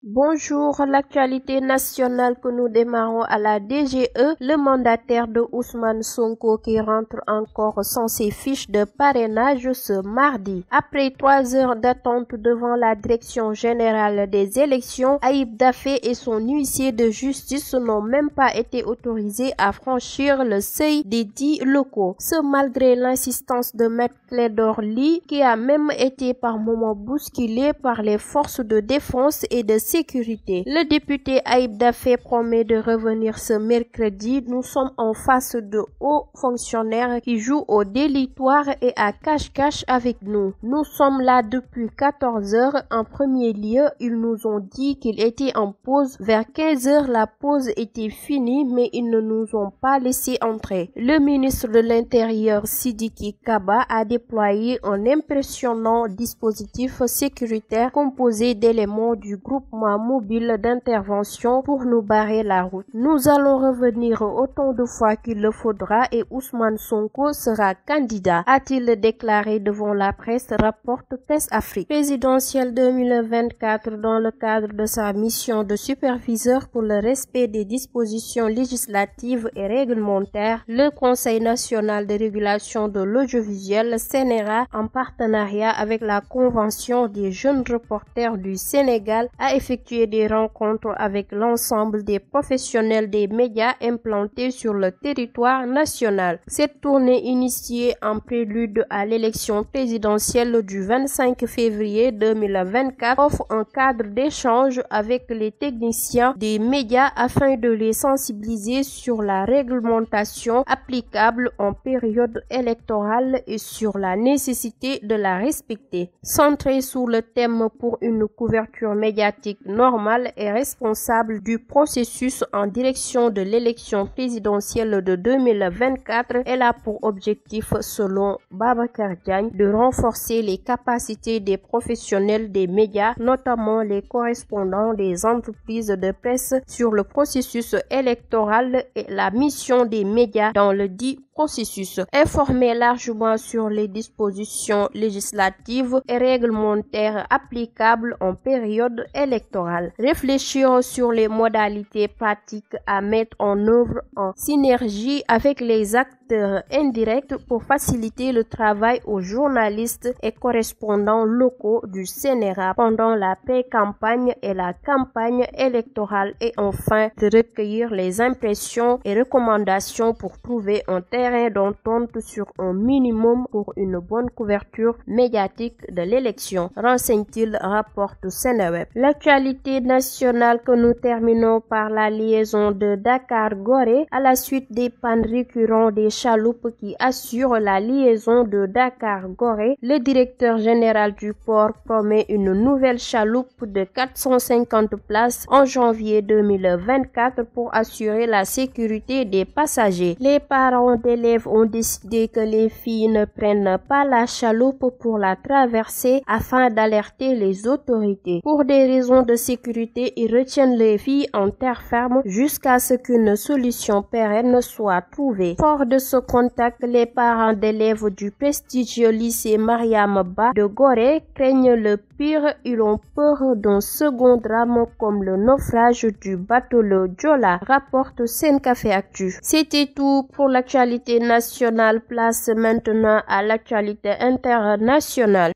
Bonjour, l'actualité nationale que nous démarrons à la DGE, le mandataire de Ousmane Sonko qui rentre encore sans ses fiches de parrainage ce mardi. Après 3 heures d'attente devant la direction générale des élections, Ayib Daffé et son huissier de justice n'ont même pas été autorisés à franchir le seuil des 10 locaux. Ce malgré l'insistance de Maître Clédor Ly qui a même été par moments bousculé par les forces de défense et de sécurité. Le député Ayib Daffé promet de revenir ce mercredi. Nous sommes en face de hauts fonctionnaires qui jouent au délitoire et à cache-cache avec nous. Nous sommes là depuis 14 heures. En premier lieu, ils nous ont dit qu'ils étaient en pause. Vers 15 heures, la pause était finie, mais ils ne nous ont pas laissé entrer. Le ministre de l'Intérieur, Sidiki Kaba, a déployé un impressionnant dispositif sécuritaire composé d'éléments du groupement mobile d'intervention pour nous barrer la route. Nous allons revenir autant de fois qu'il le faudra et Ousmane Sonko sera candidat, a-t-il déclaré devant la presse, rapporte Presse Afrique. Présidentielle 2024, dans le cadre de sa mission de superviseur pour le respect des dispositions législatives et réglementaires, le Conseil national de régulation de l'audiovisuel, CNRA, en partenariat avec la Convention des jeunes reporters du Sénégal, a effectué des rencontres avec l'ensemble des professionnels des médias implantés sur le territoire national. Cette tournée initiée en prélude à l'élection présidentielle du 25 février 2024 offre un cadre d'échange avec les techniciens des médias afin de les sensibiliser sur la réglementation applicable en période électorale et sur la nécessité de la respecter. Centré sur le thème pour une couverture médiatique normale et responsable du processus en direction de l'élection présidentielle de 2024, elle a pour objectif, selon Babacar Diagne, de renforcer les capacités des professionnels des médias, notamment les correspondants des entreprises de presse, sur le processus électoral et la mission des médias dans le dit processus. Informer largement sur les dispositions législatives et réglementaires applicables en période électorale. Réfléchir sur les modalités pratiques à mettre en œuvre en synergie avec les acteurs indirects pour faciliter le travail aux journalistes et correspondants locaux du CNRA pendant la pré-campagne et la campagne électorale, et enfin de recueillir les impressions et recommandations pour trouver un terrain d'entente sur un minimum pour une bonne couverture médiatique de l'élection, renseigne-t-il, rapporte Seneweb. L'actualité nationale que nous terminons par la liaison de Dakar-Gorée à la suite des pannes récurrentes des chaloupes qui assurent la liaison de Dakar-Gorée. Le directeur général du port promet une nouvelle chaloupe de 450 places en janvier 2024 pour assurer la sécurité des passagers. Les parents d'élèves ont décidé que les filles ne prennent pas la chaloupe pour la traverser afin d'alerter les autorités. Pour des raisons de sécurité, ils retiennent les filles en terre ferme jusqu'à ce qu'une solution pérenne soit trouvée. Fort de ce contact, les parents d'élèves du prestigieux lycée Mariam Ba de Gorée craignent le pire. Ils ont peur d'un second drame comme le naufrage du bateau le Joola, rapporte Sencafé Actu. C'était tout pour l'actualité nationale. Place maintenant à l'actualité internationale.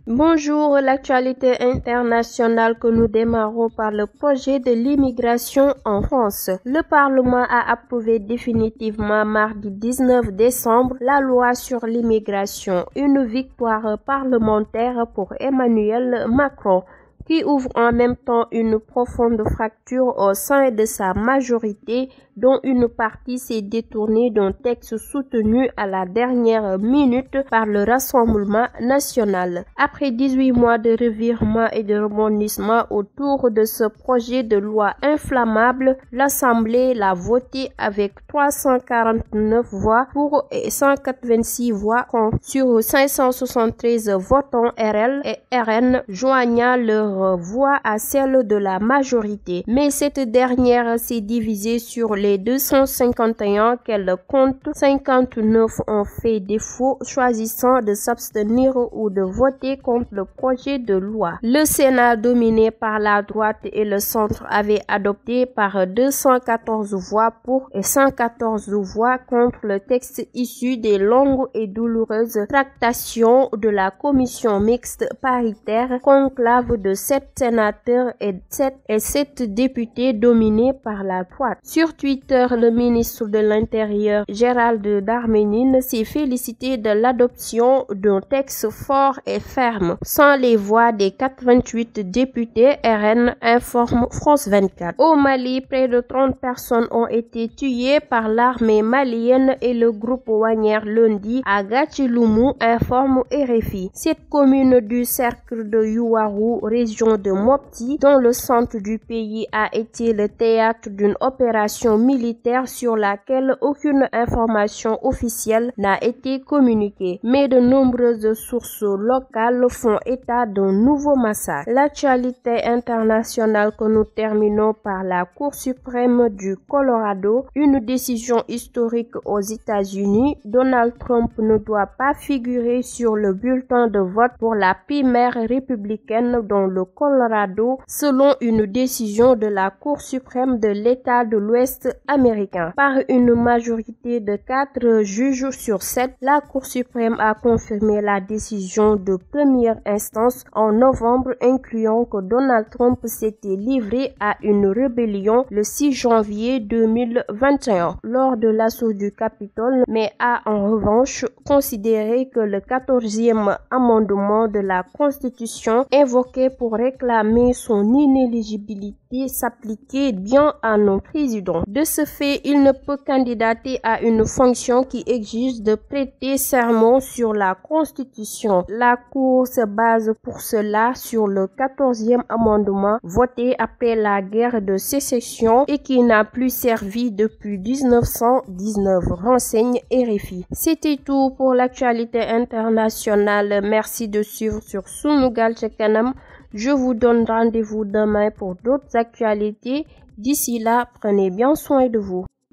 Bonjour, l'actualité internationale que nous démarrons par le projet de l'immigration en France. Le Parlement a approuvé définitivement mardi 19 décembre la loi sur l'immigration, une victoire parlementaire pour Emmanuel Macron, qui ouvre en même temps une profonde fracture au sein de sa majorité, dont une partie s'est détournée d'un texte soutenu à la dernière minute par le Rassemblement national. Après 18 mois de revirement et de rebondissement autour de ce projet de loi inflammable, l'Assemblée l'a voté avec 349 voix pour et 186 voix contre sur 573 votants RL et RN, joignant leur leur voix à celle de la majorité. Mais cette dernière s'est divisée sur les 251 qu'elle compte. 59 ont fait défaut, choisissant de s'abstenir ou de voter contre le projet de loi. Le Sénat, dominé par la droite et le centre, avait adopté par 214 voix pour et 114 voix contre le texte issu des longues et douloureuses tractations de la commission mixte paritaire, conclave de 7 sénateurs et 7 députés dominés par la droite. Sur Twitter, le ministre de l'Intérieur, Gérald Darmanin, s'est félicité de l'adoption d'un texte fort et ferme, sans les voix des 88 députés RN, informe France 24. Au Mali, près de 30 personnes ont été tuées par l'armée malienne et le groupe Wagner lundi à Gatchiloumou, informe RFI. Cette commune du cercle de Youarou, région de Mopti, dans le centre du pays, a été le théâtre d'une opération militaire sur laquelle aucune information officielle n'a été communiquée, mais de nombreuses sources locales font état d'un nouveau massacre. L'actualité internationale que nous terminons par la Cour suprême du Colorado, une décision historique aux États-Unis. Donald Trump ne doit pas figurer sur le bulletin de vote pour la primaire républicaine dans le Colorado, selon une décision de la Cour suprême de l'État de l'Ouest américain. Par une majorité de 4 juges sur 7, la Cour suprême a confirmé la décision de première instance en novembre, incluant que Donald Trump s'était livré à une rébellion le 6 janvier 2021 lors de l'assaut du Capitole, mais a en revanche considéré que le 14e amendement de la Constitution invoqué pour réclamer son inéligibilité s'appliquait bien à nos présidents. De ce fait, il ne peut candidater à une fonction qui exige de prêter serment sur la Constitution. La Cour se base pour cela sur le 14e amendement voté après la guerre de sécession et qui n'a plus servi depuis 1919, renseigne RFI. C'était tout pour l'actualité internationale. Merci de suivre sur Sunugal ca Kanam. Je vous donne rendez-vous demain pour d'autres actualités. D'ici là, prenez bien soin de vous.